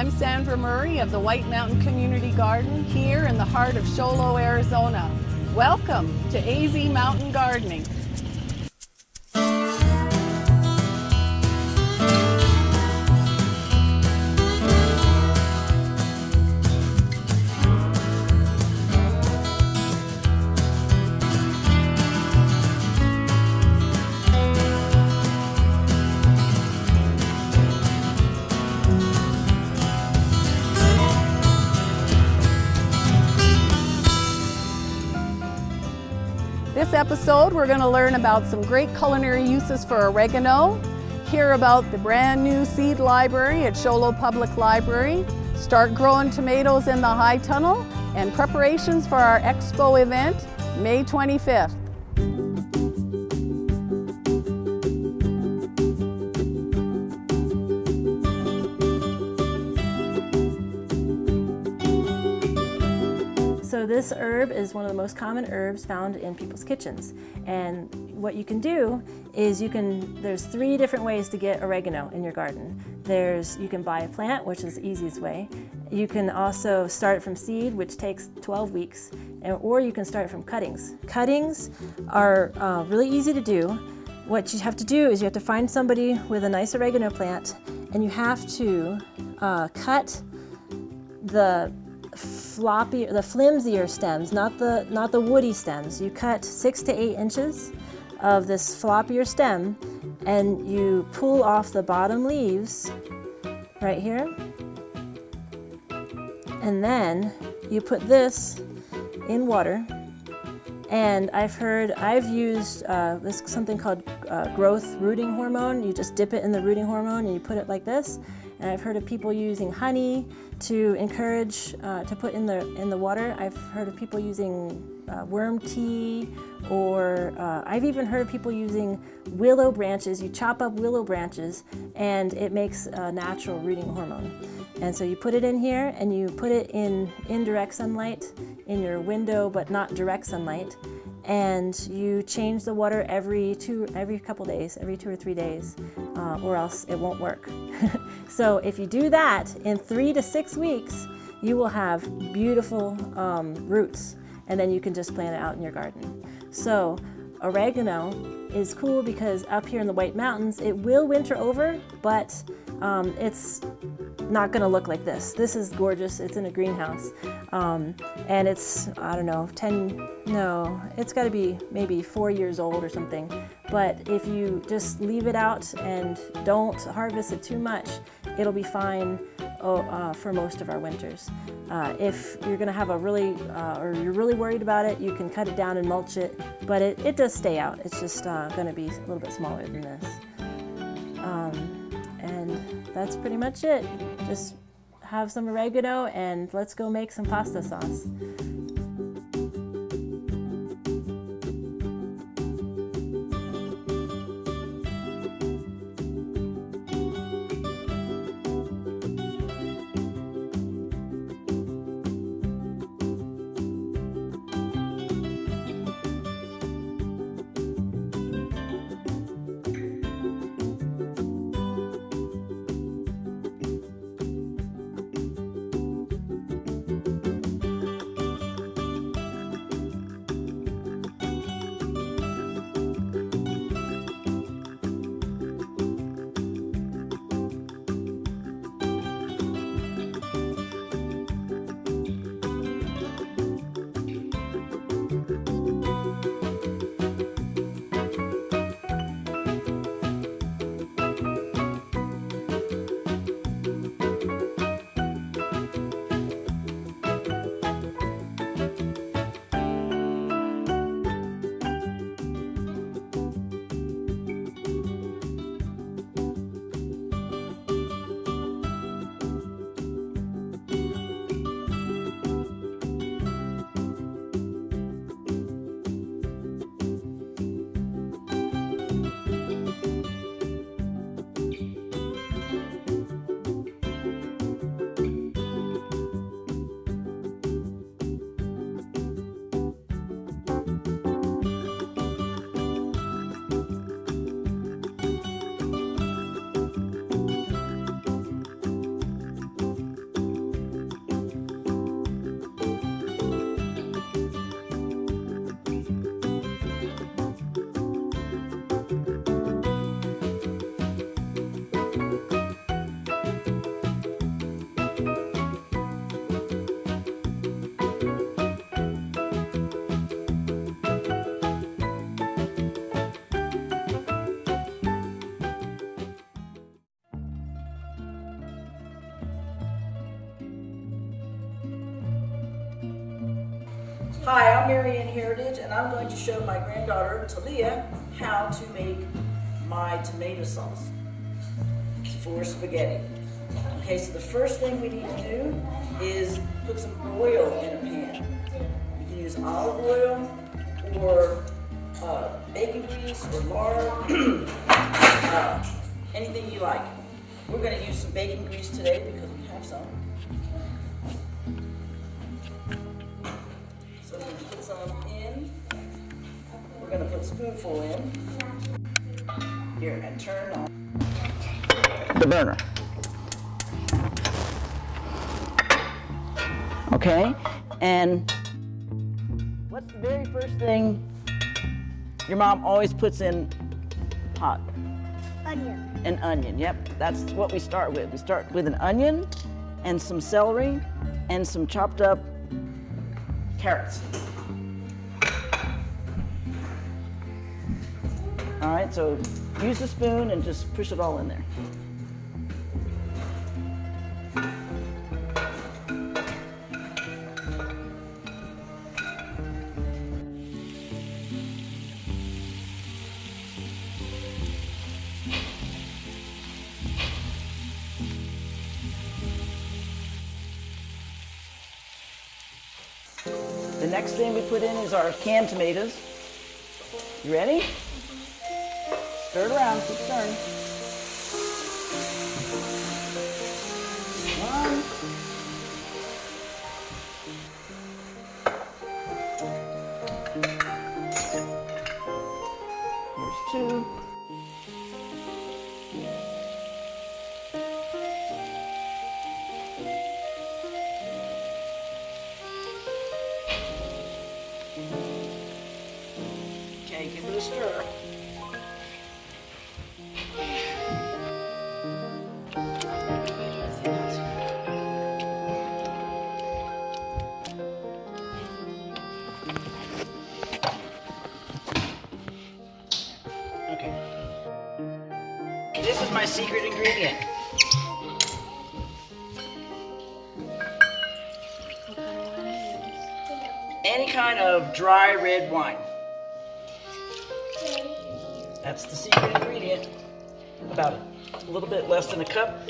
I'm Sandra Murray of the White Mountain Community Garden here in the heart of Show Low, Arizona. Welcome to AZ Mountain Gardening. This episode, we're going to learn about some great culinary uses for oregano, hear about the brand new seed library at Show Low Public Library, start growing tomatoes in the high tunnel, and preparations for our expo event, May 25th. So this herb is one of the most common herbs found in people's kitchens. And what you can do is there's 3 different ways to get oregano in your garden. You can buy a plant, which is the easiest way. You can also start from seed, which takes 12 weeks, or you can start from cuttings. Cuttings are really easy to do. What you have to do is you have to find somebody with a nice oregano plant, and you have to cut the flimsier stems, not the woody stems. You cut 6 to 8 inches of this floppier stem, and you pull off the bottom leaves right here, and then you put this in water. And I've used something called growth rooting hormone. You just dip it in the rooting hormone and you put it like this. And I've heard of people using honey to encourage to put in the water. I've heard of people using worm tea, or I've even heard of people using willow branches. You chop up willow branches and it makes a natural rooting hormone. And so you put it in here and you put it in indirect sunlight in your window, but not direct sunlight. And you change the water every couple days, every 2 or 3 days, or else it won't work. So if you do that, in 3 to 6 weeks, you will have beautiful roots, and then you can just plant it out in your garden. So oregano is cool because up here in the White Mountains, it will winter over, but it's not going to look like this. This is gorgeous. It's in a greenhouse. And it's, I don't know, it's got to be maybe 4 years old or something. But if you just leave it out and don't harvest it too much, it'll be fine for most of our winters. If you're going to have or you're really worried about it, you can cut it down and mulch it, but it does stay out. It's just going to be a little bit smaller than this. And that's pretty much it. Just have some oregano and let's go make some pasta sauce. Hi, I'm Marianne Heritage, and I'm going to show my granddaughter, Talia, how to make my tomato sauce for spaghetti. Okay, so the first thing we need to do is put some oil in a pan. You can use olive oil or bacon grease or lard, anything you like. We're going to use some bacon grease today because we have some. So we're going to put some in. We're going to put a spoonful in. Here, and turn on the burner. Okay, and what's the very first thing your mom always puts in pot? Onion. An onion, yep. That's what we start with. We start with an onion and some celery and some chopped up carrots. All right, so use the spoon and just push it all in there. The next thing we put in is our canned tomatoes. You ready? Stir it around, keep stirring. One. Here's two. Okay, give it a stir. Okay. This is my secret ingredient. Any kind of dry red wine. That's the secret ingredient. About a little bit less than a cup.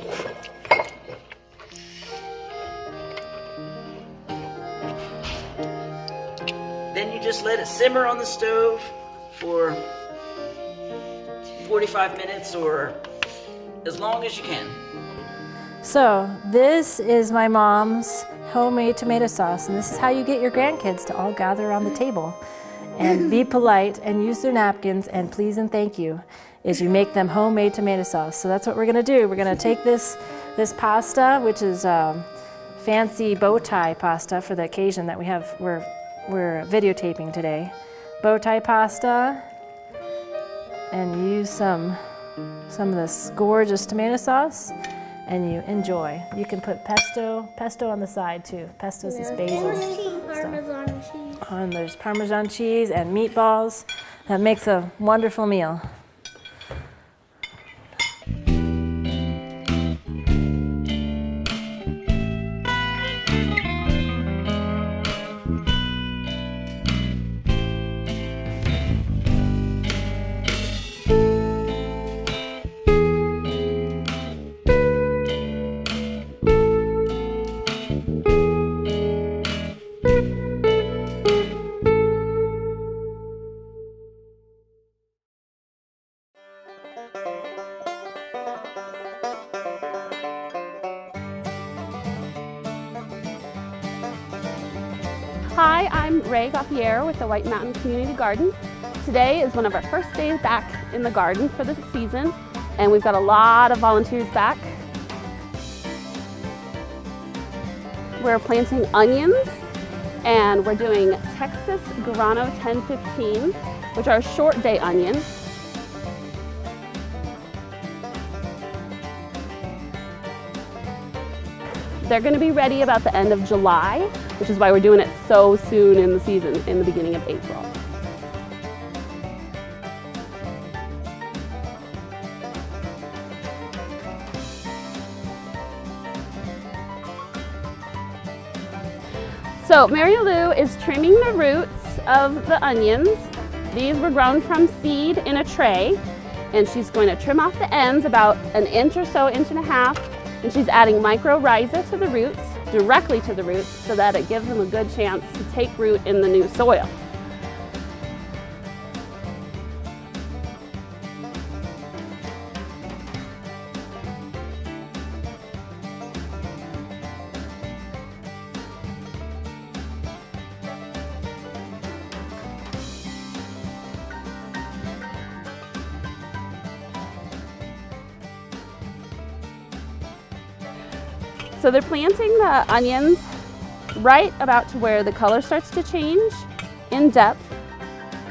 Then you just let it simmer on the stove for 45 minutes or as long as you can. So this is my mom's homemade tomato sauce, and this is how you get your grandkids to all gather around the table and be polite and use their napkins and please and thank you, is you make them homemade tomato sauce. So that's what we're gonna do. We're gonna take this pasta, which is fancy bow tie pasta for the occasion that we have, we're videotaping today. Bow tie pasta, and use some of this gorgeous tomato sauce, and you enjoy. You can put pesto on the side too. Pesto's this basil stuff. And there's Parmesan cheese and meatballs. That makes a wonderful meal. Hi, I'm Ray Gauthier with the White Mountain Community Garden. Today is one of our first days back in the garden for the season, and we've got a lot of volunteers back. We're planting onions, and we're doing Texas Grano 1015, which are short day onions. They're going to be ready about the end of July, which is why we're doing it so soon in the season, in the beginning of April. So Mary Lou is trimming the roots of the onions. These were grown from seed in a tray, and she's going to trim off the ends about an inch or so, inch and a half, and she's adding mycorrhiza to the roots, directly to the roots, so that it gives them a good chance to take root in the new soil. So they're planting the onions right about to where the color starts to change in depth.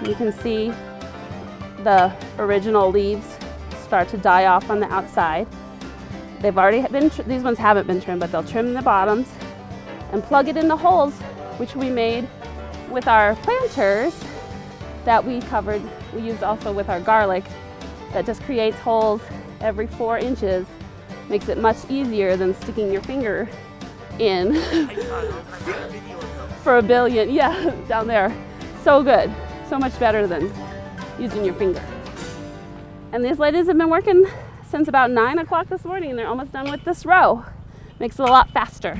You can see the original leaves start to die off on the outside. They've already been, these ones haven't been trimmed, but they'll trim the bottoms and plug it in the holes, which we made with our planters that we covered. We used also with our garlic that just creates holes every 4 inches. Makes it much easier than sticking your finger in for a billion. Yeah, down there. So good. So much better than using your finger. And these ladies have been working since about 9 o'clock this morning. They're almost done with this row. Makes it a lot faster.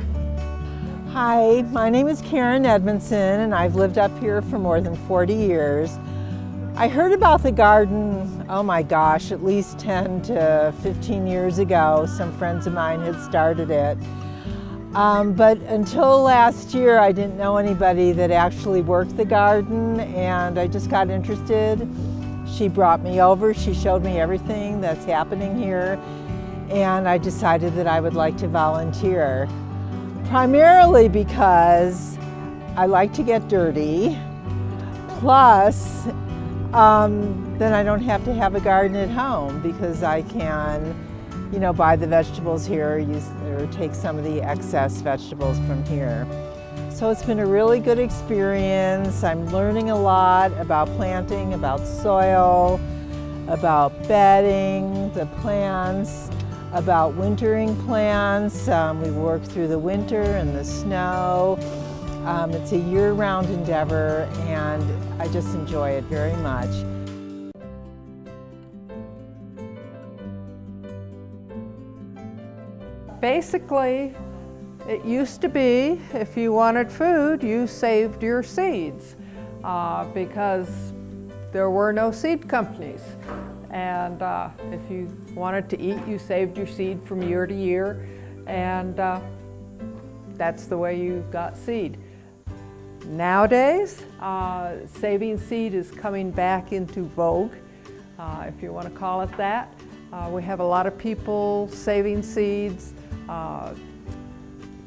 Hi, my name is Karen Edmondson, and I've lived up here for more than 40 years. I heard about the garden, oh my gosh, at least 10 to 15 years ago. Some friends of mine had started it. But until last year, I didn't know anybody that actually worked the garden, and I just got interested. She brought me over, she showed me everything that's happening here, and I decided that I would like to volunteer. Primarily because I like to get dirty, plus then I don't have to have a garden at home because I can, buy the vegetables here or take some of the excess vegetables from here. So it's been a really good experience. I'm learning a lot about planting, about soil, about bedding the plants, about wintering plants. We work through the winter and the snow. It's a year-round endeavor, and I just enjoy it very much. Basically, it used to be if you wanted food, you saved your seeds because there were no seed companies. And if you wanted to eat, you saved your seed from year to year, and that's the way you got seed. Nowadays, saving seed is coming back into vogue, if you want to call it that. We have a lot of people saving seeds,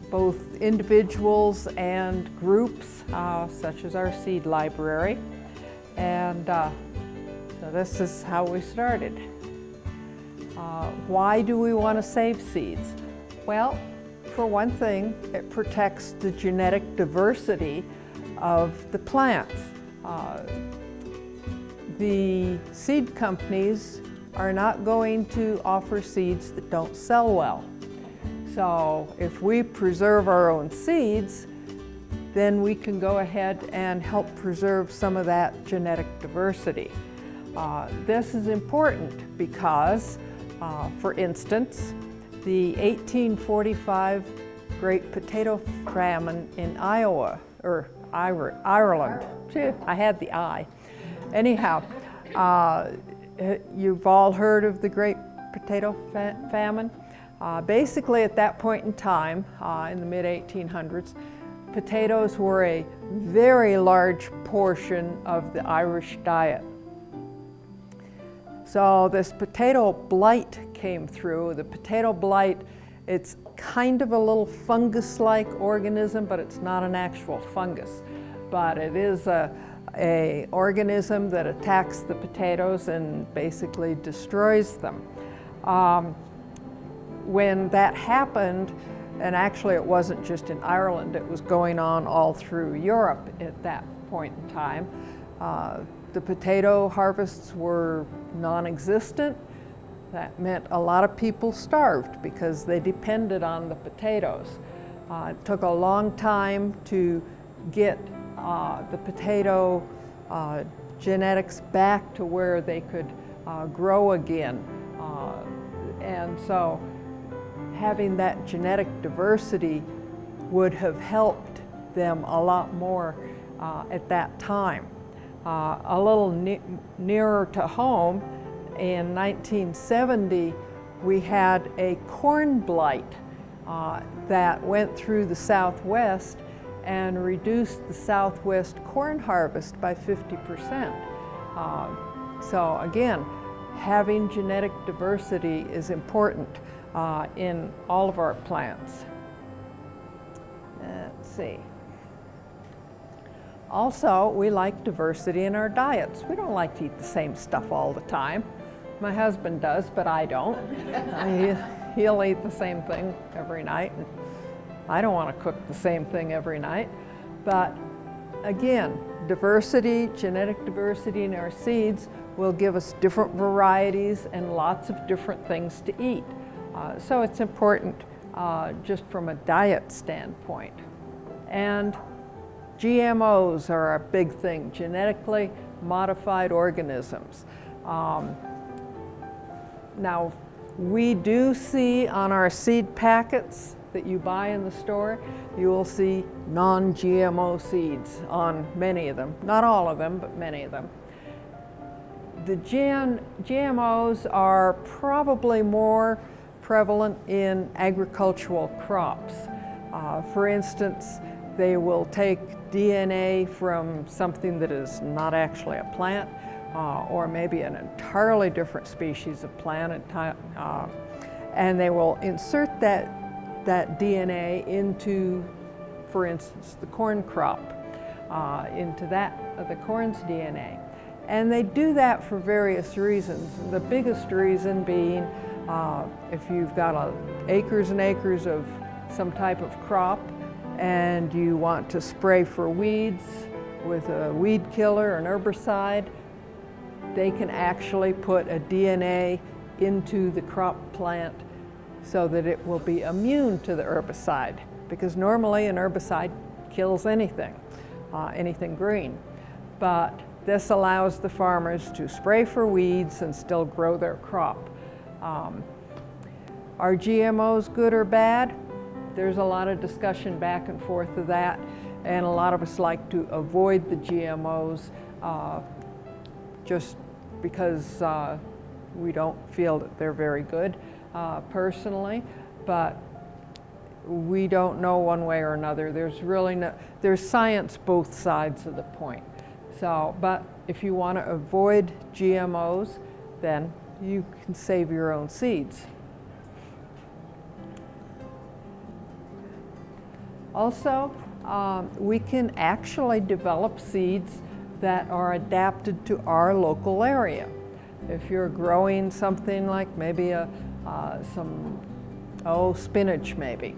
both individuals and groups, such as our seed library. And so this is how we started. Why do we want to save seeds? Well, for one thing, it protects the genetic diversity of the plants. The seed companies are not going to offer seeds that don't sell well. So if we preserve our own seeds, then we can go ahead and help preserve some of that genetic diversity. This is important because, for instance, the 1845 Great Potato Famine in Iowa, or Ireland. I had the I. Anyhow, you've all heard of the Great Potato Famine. Basically, at that point in time, in the mid-1800s, potatoes were a very large portion of the Irish diet. So this potato blight came through. The potato blight, it's kind of a little fungus-like organism, but it's not an actual fungus. But it is a organism that attacks the potatoes and basically destroys them. When that happened, and actually it wasn't just in Ireland, it was going on all through Europe at that point in time, the potato harvests were non-existent. That meant a lot of people starved because they depended on the potatoes. It took a long time to get the potato genetics back to where they could grow again. And so having that genetic diversity would have helped them a lot more at that time. A little nearer to home, in 1970, we had a corn blight that went through the Southwest and reduced the Southwest corn harvest by 50%. So again, having genetic diversity is important in all of our plants. Let's see. Also, we like diversity in our diets. We don't like to eat the same stuff all the time. My husband does, but I don't. He'll eat the same thing every night. I don't want to cook the same thing every night. But again, diversity, genetic diversity in our seeds will give us different varieties and lots of different things to eat. So it's important just from a diet standpoint. And GMOs are a big thing, genetically modified organisms. Now, we do see on our seed packets that you buy in the store, you will see non-GMO seeds on many of them. Not all of them, but many of them. The GMOs are probably more prevalent in agricultural crops. For instance, they will take DNA from something that is not actually a plant, or maybe an entirely different species of plant, and they will insert that DNA into, for instance, the corn crop, into the corn's DNA. And they do that for various reasons. The biggest reason being if you've got acres and acres of some type of crop and you want to spray for weeds with a weed killer, an herbicide, they can actually put a DNA into the crop plant so that it will be immune to the herbicide, because normally an herbicide kills anything, anything green. But this allows the farmers to spray for weeds and still grow their crop. Are GMOs good or bad? There's a lot of discussion back and forth of that, and a lot of us like to avoid the GMOs just because we don't feel that they're very good personally, but we don't know one way or another. There's science both sides of the point. So, but if you want to avoid GMOs, then you can save your own seeds. Also, we can actually develop seeds that are adapted to our local area. If you're growing something like maybe spinach maybe,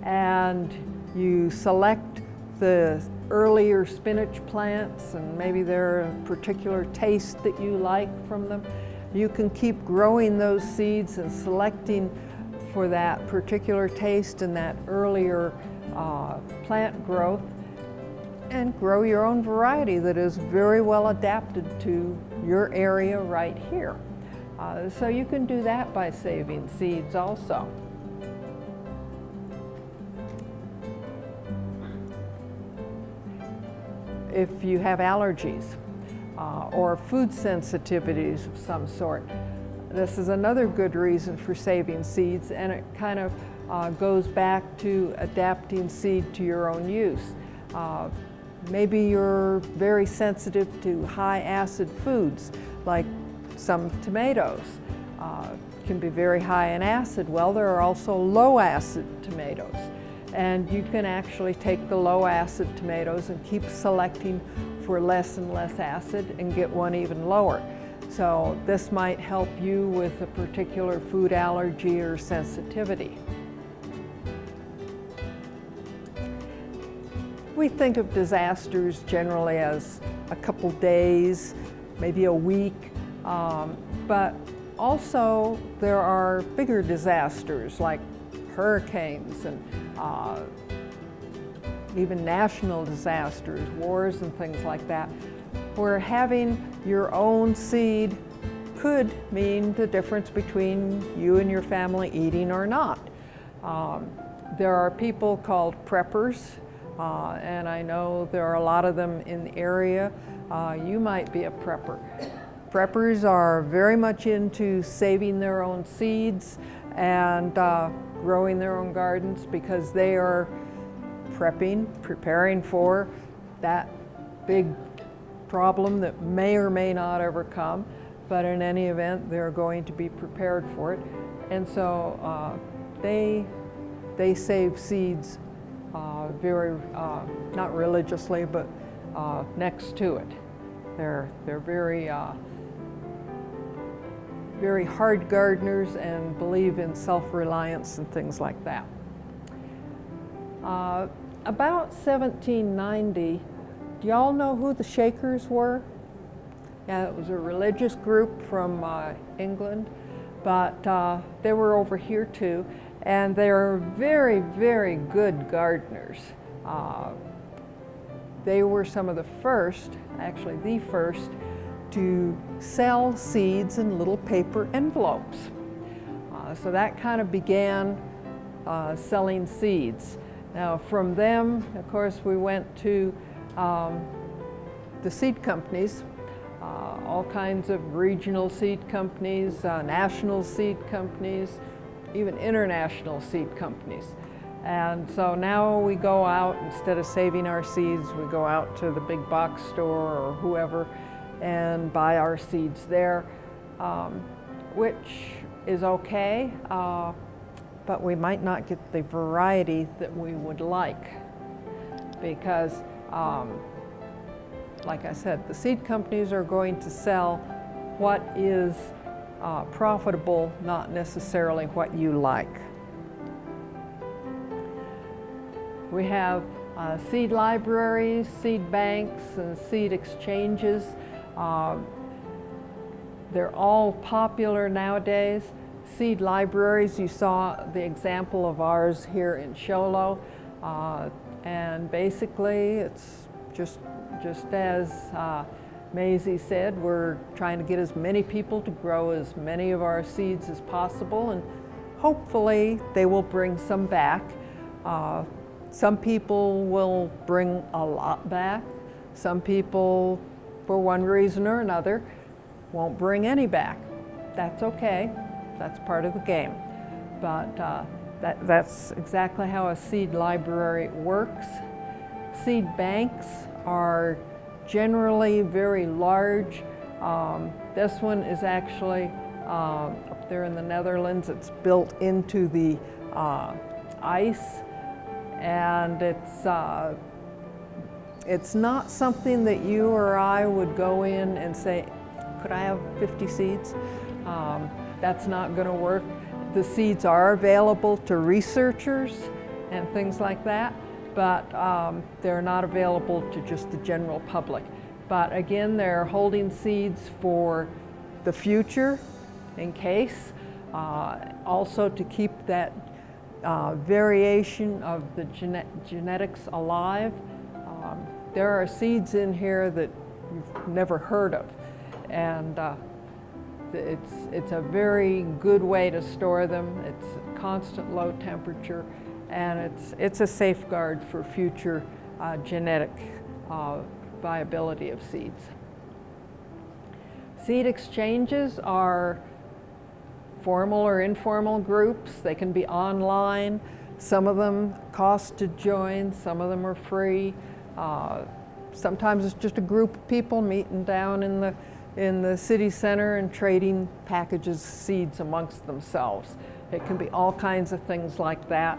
and you select the earlier spinach plants and maybe they're a particular taste that you like from them, you can keep growing those seeds and selecting for that particular taste and that earlier plant growth, and grow your own variety that is very well adapted to your area right here. So you can do that by saving seeds also. If you have allergies or food sensitivities of some sort, this is another good reason for saving seeds, and it kind of goes back to adapting seed to your own use. Maybe you're very sensitive to high acid foods, like some tomatoes can be very high in acid. Well, there are also low acid tomatoes, and you can actually take the low acid tomatoes and keep selecting for less and less acid and get one even lower. So this might help you with a particular food allergy or sensitivity. We think of disasters generally as a couple days, maybe a week, but also there are bigger disasters like hurricanes and even national disasters, wars and things like that, where having your own seed could mean the difference between you and your family eating or not. There are people called preppers, and I know there are a lot of them in the area. You might be a prepper. Preppers are very much into saving their own seeds and growing their own gardens because they are preparing for that big problem that may or may not ever come, but in any event, they're going to be prepared for it. And so they save seeds very, not religiously, but next to it. They're very hard gardeners and believe in self-reliance and things like that. About 1790, do y'all know who the Shakers were? Yeah, it was a religious group from England, but they were over here too, and they are very, very good gardeners. They were some of the first, actually the first, to sell seeds in little paper envelopes. So that kind of began selling seeds. Now from them, of course, we went to the seed companies, all kinds of regional seed companies, national seed companies, even international seed companies. And so now we go out, instead of saving our seeds, we go out to the big box store or whoever and buy our seeds there, which is okay, but we might not get the variety that we would like because, like I said, the seed companies are going to sell what is profitable, not necessarily what you like. We have seed libraries, seed banks, and seed exchanges. They're all popular nowadays. Seed libraries, you saw the example of ours here in Show Low, and basically it's just as Maisie said, we're trying to get as many people to grow as many of our seeds as possible, and hopefully they will bring some back. Some people will bring a lot back. Some people, for one reason or another, won't bring any back. That's okay. That's part of the game. But that's exactly how a seed library works. Seed banks are generally very large. This one is actually up there in the Netherlands. It's built into the ice, and it's not something that you or I would go in and say, could I have 50 seeds? That's not going to work. The seeds are available to researchers and things like that, but they're not available to just the general public. But again, they're holding seeds for the future in case, also to keep that variation of the genetics alive. There are seeds in here that you've never heard of, and it's a very good way to store them. It's constant low temperature, and it's a safeguard for future genetic viability of seeds. Seed exchanges are formal or informal groups. They can be online. Some of them cost to join, some of them are free. Sometimes it's just a group of people meeting down in the city center and trading packages of seeds amongst themselves. It can be all kinds of things like that.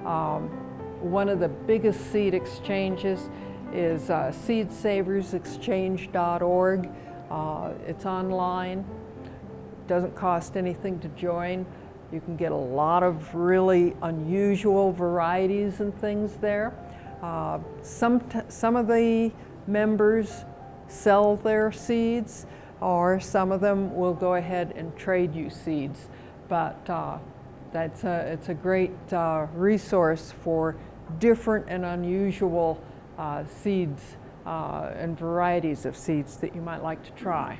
One of the biggest seed exchanges is seedsaversexchange.org. It's online. Doesn't cost anything to join. You can get a lot of really unusual varieties and things there. Some of the members sell their seeds, or some of them will go ahead and trade you seeds. But it's a great resource for different and unusual seeds and varieties of seeds that you might like to try.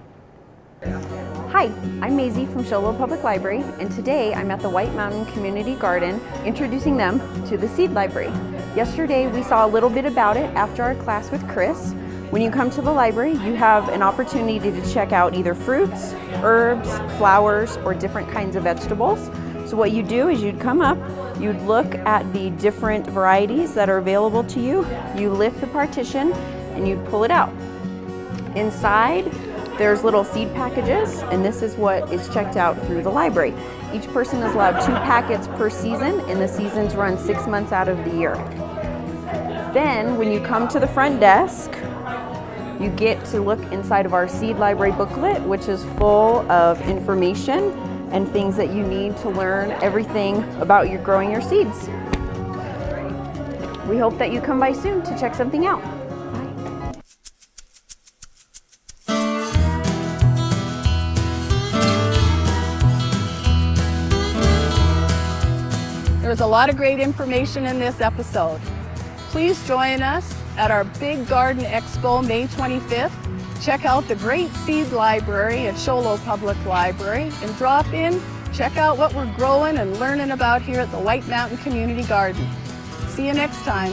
Hi, I'm Maisie from Show Low Public Library, and today I'm at the White Mountain Community Garden introducing them to the seed library. Yesterday we saw a little bit about it after our class with Kris. When you come to the library, you have an opportunity to check out either fruits, herbs, flowers, or different kinds of vegetables. So what you do is you'd come up, you'd look at the different varieties that are available to you, you lift the partition, and you'd pull it out. Inside, there's little seed packages, and this is what is checked out through the library. Each person is allowed 2 packets per season, and the seasons run 6 months out of the year. Then, when you come to the front desk, you get to look inside of our seed library booklet, which is full of information and things that you need to learn everything about growing your seeds. We hope that you come by soon to check something out. There's a lot of great information in this episode. Please join us at our Big Garden Expo May 25th. Check out the great seed library at Show Low Public Library and drop in, check out what we're growing and learning about here at the White Mountain Community Garden. See you next time.